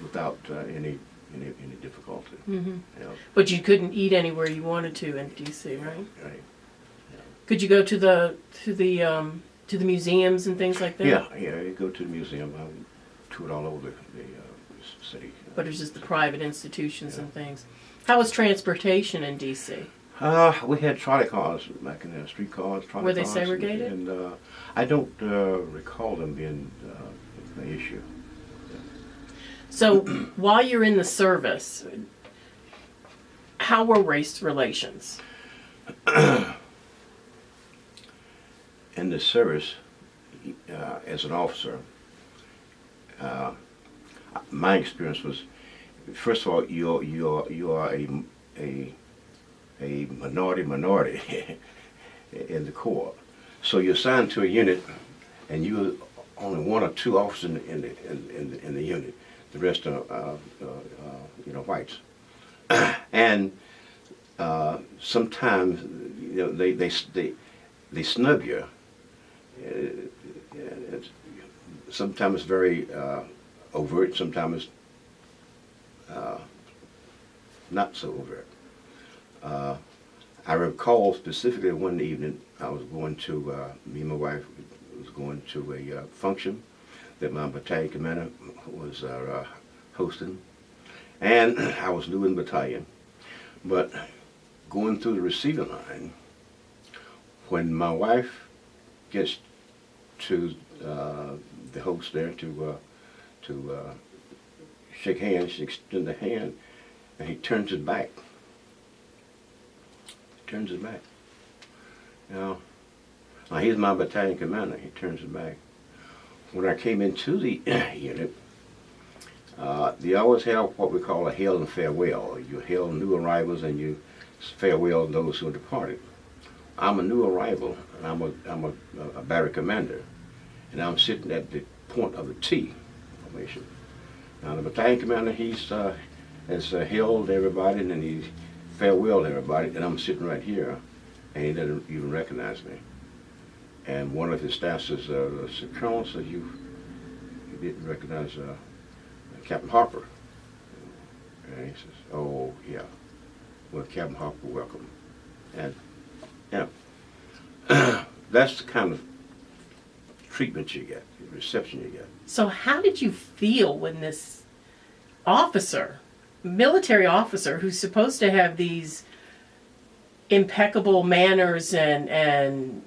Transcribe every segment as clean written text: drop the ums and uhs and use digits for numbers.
without any difficulty. Mm-hmm. You know. But you couldn't eat anywhere you wanted to in D.C., right? Right. Yeah. Could you go to the museums and things like that? Yeah, you go to the museum. I toured all over the city. But it's just the private institutions and things. How was transportation in D.C.? We had trolley cars back in the streetcars. Were they segregated? And I don't recall them being an issue. So while you're in the service, how were race relations? In the service, as an officer, my experience was, first of all, you are a minority in the Corps. So you're assigned to a unit, and you're only one or two officers in the unit. The rest are whites. And sometimes they snub you. Sometimes it's very overt. Sometimes not so overt. I recall specifically one evening I was going to, me and my wife was going to a function that my battalion commander was hosting, and I was new in the battalion. But going through the receiving line, when my wife gets to the host there to shake hands, she extends a hand, and he turns his back. Turns his back. Now he's my battalion commander. He turns his back. When I came into the unit, they always have what we call a hail and farewell. You hail new arrivals and you farewell those who are departed. I'm a new arrival, and I'm a battery commander, and I'm sitting at the point of the T formation. Now the battalion commander, has hailed everybody and then he's farewelled everybody, and I'm sitting right here, and he doesn't even recognize me. And one of his staff says, Sir Colonel, says you didn't recognize Captain Harper. And he says, oh yeah, well Captain Harper, welcome. And that's the kind of treatment you get, the reception you get. So how did you feel when this officer, military officer, who's supposed to have these impeccable manners and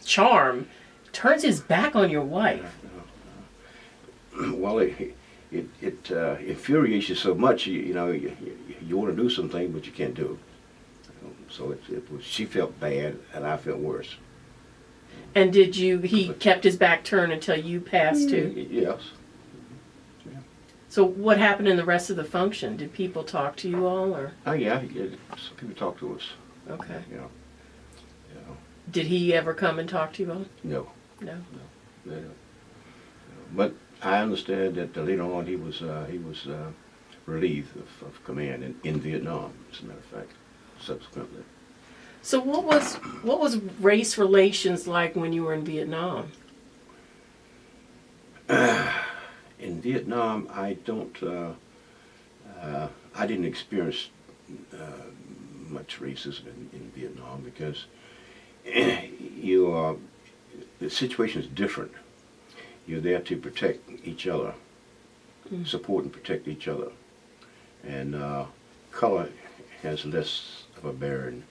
charm, turns his back on your wife? Well, it infuriates you so much. You want to do something, but you can't do it. So she felt bad, and I felt worse. And he kept his back turned until you passed too? Yes. Yeah. So what happened in the rest of the function? Did people talk to you all, or? Oh yeah, some people talk to us. Okay. Yeah. Did he ever come and talk to you all? No. No. No. But I understand that later on he was relieved of command in Vietnam, as a matter of fact, subsequently. So what was race relations like when you were in Vietnam? In Vietnam, I didn't experience much racism in Vietnam because the situation is different. You're there to protect each other, support and protect each other, and color has less of a bearing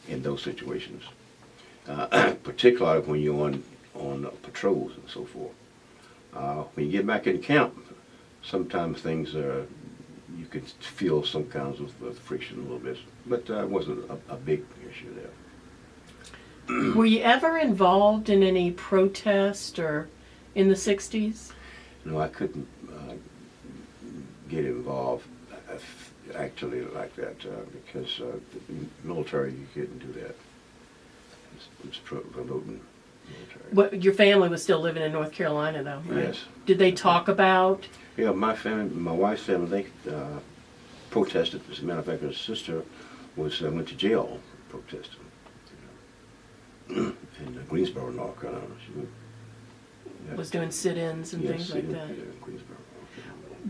in those situations, particularly when you're on patrols and so forth. When you get back in camp, sometimes things you can feel some kinds of friction a little bit, but it wasn't a big issue there. Were you ever involved in any protest or in the 60s? No, I couldn't get involved actually like that because the military, you couldn't do that. It's promoting military. But your family was still living in North Carolina, though, right? Yes. Did they talk about? Yeah, my family, my wife's family, they protested. As a matter of fact, her sister went to jail protesting in Greensboro, North Carolina. She Yeah. was doing sit-ins and Yes, things like that. Yeah, in Queensboro.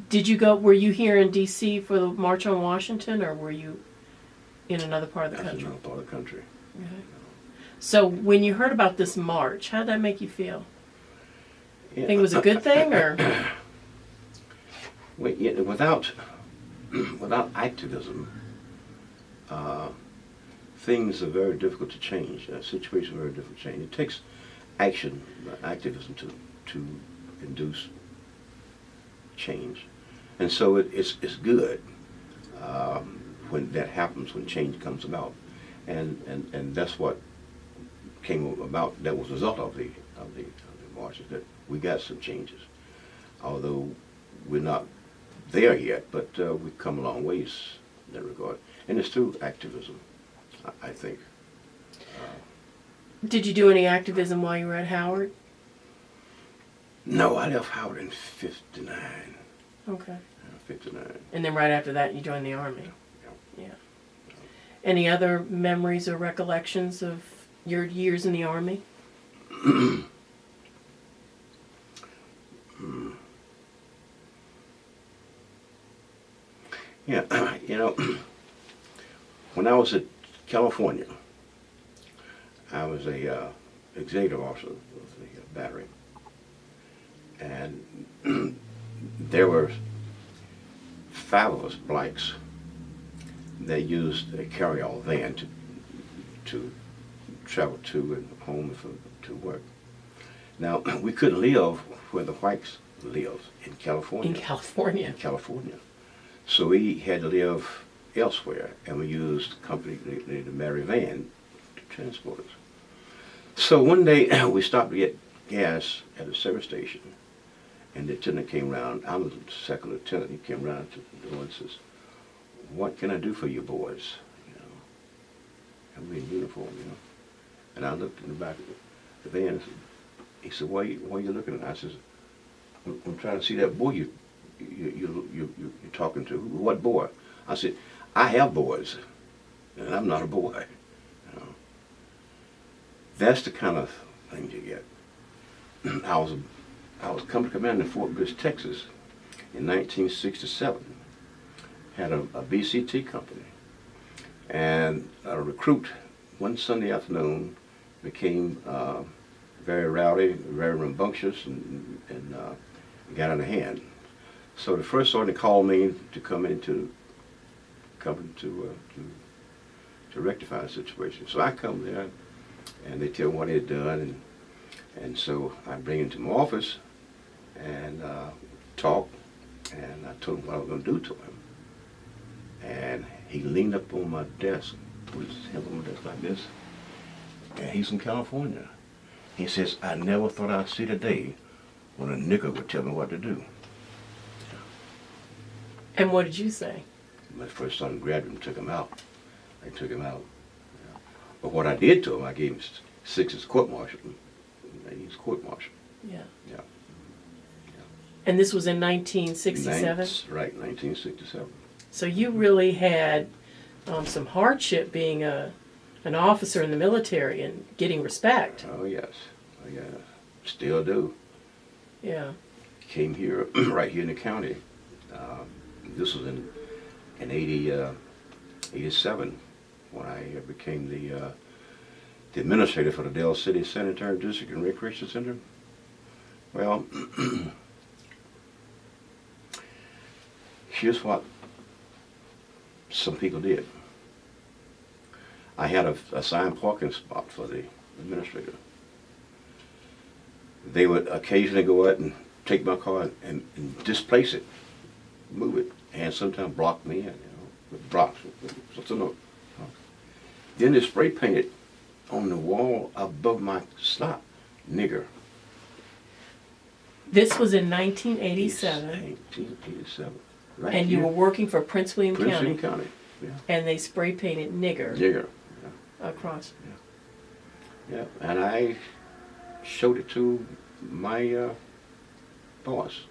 Did you go? Were you here in D.C. for the March on Washington, or were you in another part of the That's country? another part of the country. Okay. So when you heard about this march, how did that make you feel? Yeah. Think it was a good thing, or Well, yeah, without activism, things are very difficult to change. Situations are very difficult to change. It takes action, activism to induce change, and so it's good when that happens, when change comes about, and that's what came about. That was the result of the marches, that we got some changes, although we're not there yet, but we've come a long ways in that regard, and it's through activism, I think. did you do any activism while you were at Howard? No, I left Howard in '59. Okay. 59. And then right after that, you joined the Army. Yeah. Any other memories or recollections of your years in the Army? Yeah, when I was at California, I was a executive officer of the battery, and there were 5 of us blacks. They used a carry-all van to travel to and home to work. Now, we couldn't live where the whites lived in California. In California. In California. So we had to live elsewhere, and we used the Mary van to transport us. So one day we stopped to get gas at a service station, and the lieutenant came around. I was the second lieutenant. He came around to the door and says, "What can I do for you boys?" And we in uniform, And I looked in the back of the van and said, he said, "Why are you looking at it?" I said, I'm trying to see that boy you're talking to. What boy? I said, "I have boys, and I'm not a boy." That's the kind of thing you get. I was company commander in Fort Bliss, Texas, in 1967. Had a BCT company, and a recruit one Sunday afternoon became very rowdy, very rambunctious, and got out of hand. So the first sergeant called me to come into the company to rectify the situation. So I come there, and they tell me what he had done, and so I bring him to my office and talk, and I told him what I was going to do to him. And he leaned up on my desk, put his hand on my desk like this, and he's from California. He says, "I never thought I'd see the day when a nigger would tell me what to do." And what did you say? My first son grabbed him and took him out. I took him out. But what I did to him, I gave him 6 as court-martial. He was court-martial. Yeah. Yeah. And this was in 1967? Right, 1967. So you really had some hardship being an officer in the military and getting respect. Oh, yes. Oh, yeah. Still do. Yeah. Came here, right here in the county. This was in 87 when I became the administrator for the Dale City Sanitary District and Recreation Center. Well, here's what some people did. I had a assigned parking spot for the administrator. They would occasionally go out and take my car and displace it, move it, and sometimes block me in, with blocks. Then they spray painted on the wall above my slot, "nigger." This was in 1987. 1987. Right And you here. were working for Prince William Prince County. William County. Yeah. And they spray painted nigger Nigger. across. Yeah. And I showed it to my boss.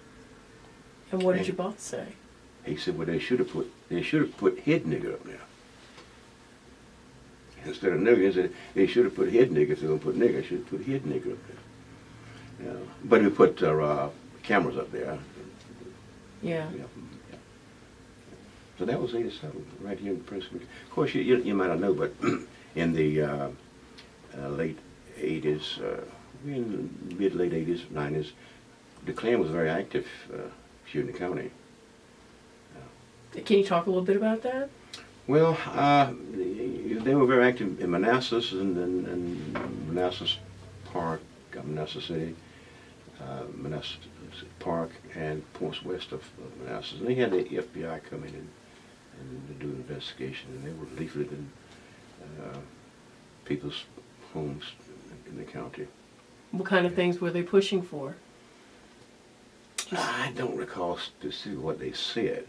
And what did your boss say? He said, "Well, they should have put head nigger up there instead of nigger." He said they should have put head nigger. If they're gonna put nigger, they should have put head nigger up there. Yeah. But we put cameras up there. Yeah. Yeah. So that was 87, right here in Princeton. Of course, you might not know, but in the late 80s, in mid-late 80s, 90s, the Klan was very active here in the county. Can you talk a little bit about that? Well, they were very active in Manassas and Manassas Park, Manassas City, Manassas Park, and points west of Manassas. And they had the FBI come in and do an investigation, and they were leafleting people's homes in the county. What kind of things were they pushing for? I don't recall specifically what they said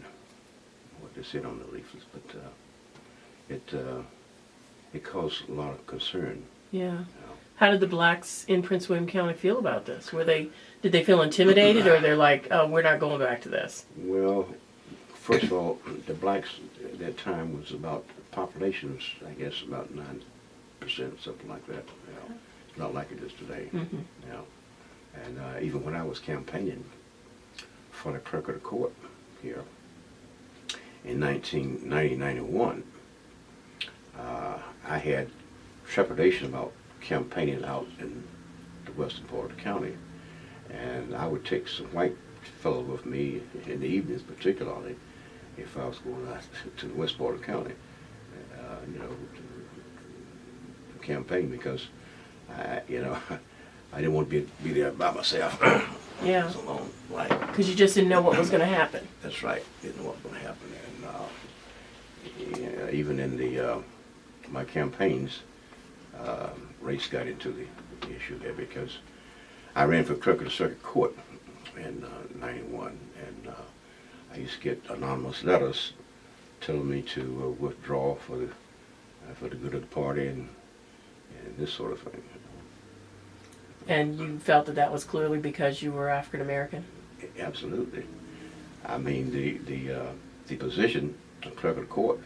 on the leaflets, but it caused a lot of concern. Yeah. How did the blacks in Prince William County feel about this? Did they feel intimidated, or they're like, oh, we're not going back to this? Well, first of all, the blacks at that time was about, population was, I guess, about 9%, something like that. It's not like it is today. Mm-hmm. And even when I was campaigning for the clerk of the court here in 1990-91, I had trepidation about campaigning out in the western part of the county. And I would take some white fellow with me in the evenings, particularly, if I was going out to the west part of the county, to campaign, because I didn't want to be there by myself. Yeah. So long, like, Because you just didn't know what was going to happen. that's right. Didn't know what was going to happen. And even in the my campaigns, race got into the issue there, because I ran for clerk of the circuit court in '91, and I used to get anonymous letters telling me to withdraw for the good of the party and this sort of thing. And you felt that was clearly because you were African American? Absolutely. I mean, the position of clerk of the court